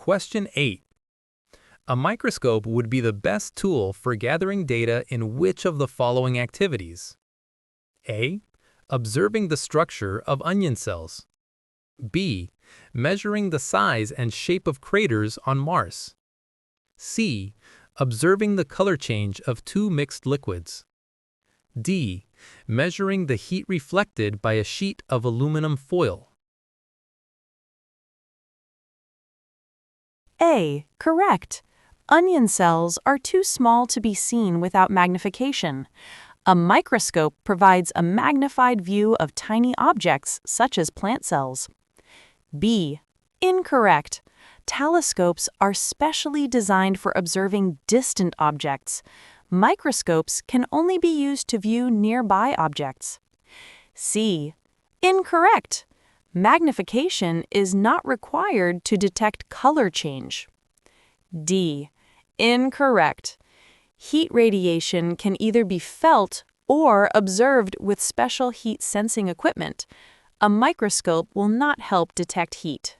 Question 8. A microscope would be the best tool for gathering data in which of the following activities? A. Observing the structure of onion cells. B. Measuring the size and shape of craters on Mars. C. Observing the color change of two mixed liquids. D. Measuring the heat reflected by a sheet of aluminum foil. A. Correct. Onion cells are too small to be seen without magnification. A microscope provides a magnified view of tiny objects such as plant cells. B. Incorrect. Telescopes are specially designed for observing distant objects. Microscopes can only be used to view nearby objects. C. Incorrect. Magnification is not required to detect color change. D. Incorrect. Heat radiation can either be felt or observed with special heat sensing equipment. A microscope will not help detect heat.